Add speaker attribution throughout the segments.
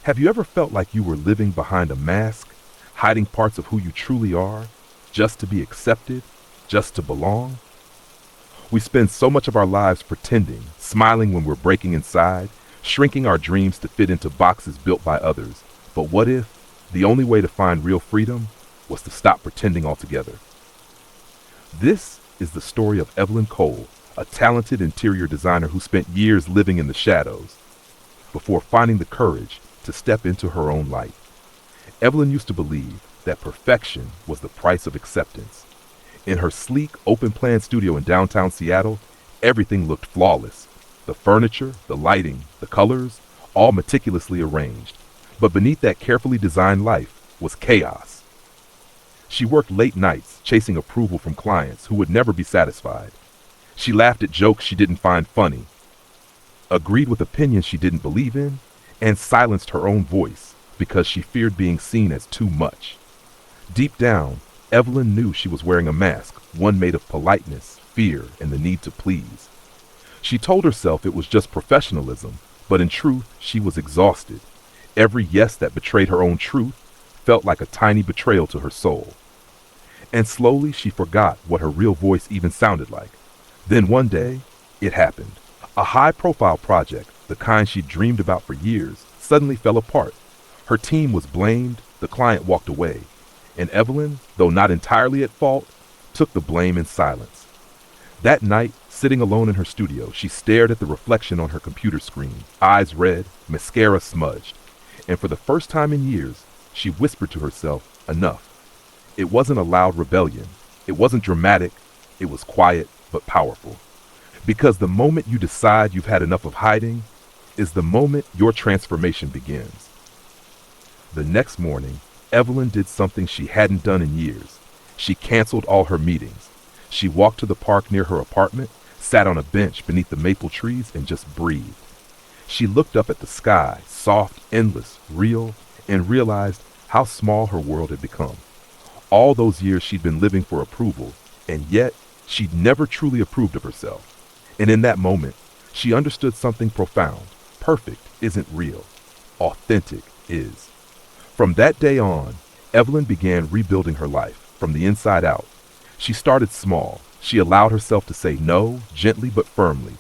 Speaker 1: Have you ever felt like you were living behind a mask, hiding parts of who you truly are, just to be accepted, just to belong? We spend so much of our lives pretending, smiling when we're breaking inside, shrinking our dreams to fit into boxes built by others. But what if the only way to find real freedom was to stop pretending altogether? This is the story of Evelyn Cole, a talented interior designer who spent years living in the shadows before finding the courage to step into her own light. Evelyn used to believe that perfection was the price of acceptance. In her sleek, open-plan studio in downtown Seattle, everything looked flawless. The furniture, the lighting, the colors, all meticulously arranged. But beneath that carefully designed life was chaos. She worked late nights, chasing approval from clients who would never be satisfied. She laughed at jokes she didn't find funny, agreed with opinions she didn't believe in, and silenced her own voice because she feared being seen as too much. Deep down, Evelyn knew she was wearing a mask, one made of politeness, fear, and the need to please. She told herself it was just professionalism, but in truth, she was exhausted. Every yes that betrayed her own truth felt like a tiny betrayal to her soul. And slowly she forgot what her real voice even sounded like. Then one day, it happened. A high-profile project, the kind she'd dreamed about for years, suddenly fell apart. Her team was blamed, the client walked away, and Evelyn, though not entirely at fault, took the blame in silence. That night, sitting alone in her studio, she stared at the reflection on her computer screen, eyes red, mascara smudged, and for the first time in years, she whispered to herself, enough. It wasn't a loud rebellion. It wasn't dramatic. It was quiet but powerful. Because the moment you decide you've had enough of hiding is the moment your transformation begins. The next morning, Evelyn did something she hadn't done in years. She canceled all her meetings. She walked to the park near her apartment, sat on a bench beneath the maple trees, and just breathed. She looked up at the sky, soft, endless, real, and realized how small her world had become. All those years she'd been living for approval, and yet she'd never truly approved of herself. And in that moment, she understood something profound. Perfect isn't real. Authentic is. From that day on, Evelyn began rebuilding her life from the inside out. She started small. She allowed herself to say no, gently but firmly.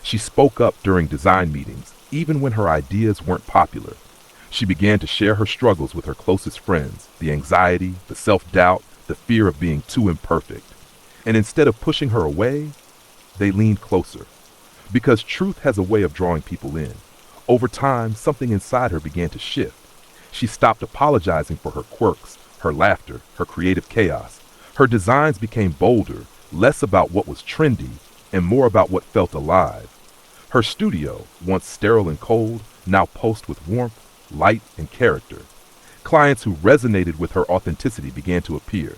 Speaker 1: She spoke up during design meetings, even when her ideas weren't popular. She began to share her struggles with her closest friends, the anxiety, the self-doubt, the fear of being too imperfect. And instead of pushing her away, they leaned closer. Because truth has a way of drawing people in. Over time, something inside her began to shift. She stopped apologizing for her quirks, her laughter, her creative chaos. Her designs became bolder, less about what was trendy, and more about what felt alive. Her studio, once sterile and cold, now pulsed with warmth, light, and character. Clients who resonated with her authenticity began to appear.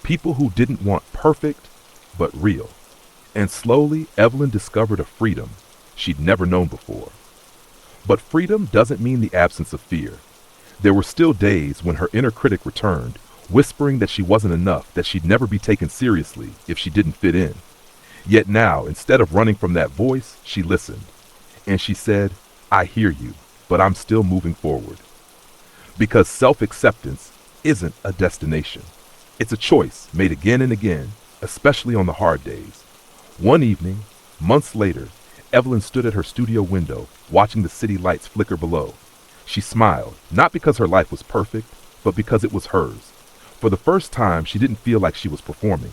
Speaker 1: People who didn't want perfect, but real. And slowly, Evelyn discovered a freedom she'd never known before. But freedom doesn't mean the absence of fear. There were still days when her inner critic returned, whispering that she wasn't enough, that she'd never be taken seriously if she didn't fit in. Yet now, instead of running from that voice, she listened. And she said, I hear you, but I'm still moving forward. Because self-acceptance isn't a destination. It's a choice made again and again, especially on the hard days. One evening, months later, Evelyn stood at her studio window, watching the city lights flicker below. She smiled, not because her life was perfect, but because it was hers. For the first time, she didn't feel like she was performing.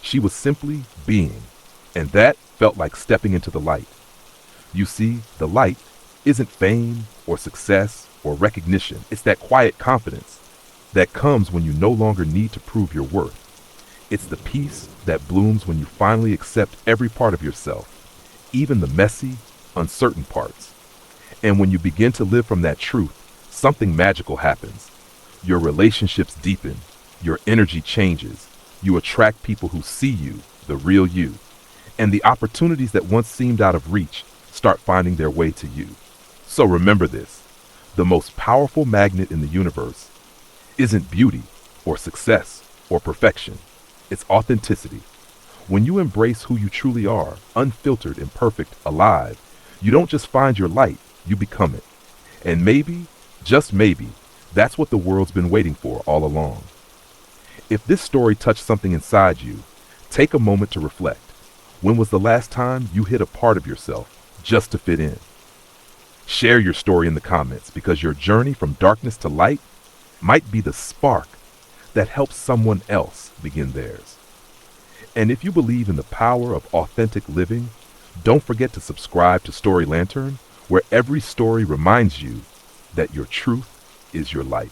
Speaker 1: She was simply being, and that felt like stepping into the light. You see, the light isn't fame or success or recognition. It's that quiet confidence that comes when you no longer need to prove your worth. It's the peace that blooms when you finally accept every part of yourself, even the messy, uncertain parts. And when you begin to live from that truth, something magical happens. Your relationships deepen, your energy changes, you attract people who see you, the real you, and the opportunities that once seemed out of reach start finding their way to you. So remember this, the most powerful magnet in the universe isn't beauty or success or perfection. It's authenticity. When you embrace who you truly are, unfiltered, imperfect, alive, you don't just find your light, you become it. And maybe Just maybe, that's what the world's been waiting for all along. If this story touched something inside you, take a moment to reflect. When was the last time you hid a part of yourself just to fit in? Share your story in the comments because your journey from darkness to light might be the spark that helps someone else begin theirs. And if you believe in the power of authentic living, don't forget to subscribe to Story Lantern, where every story reminds you that your truth is your light.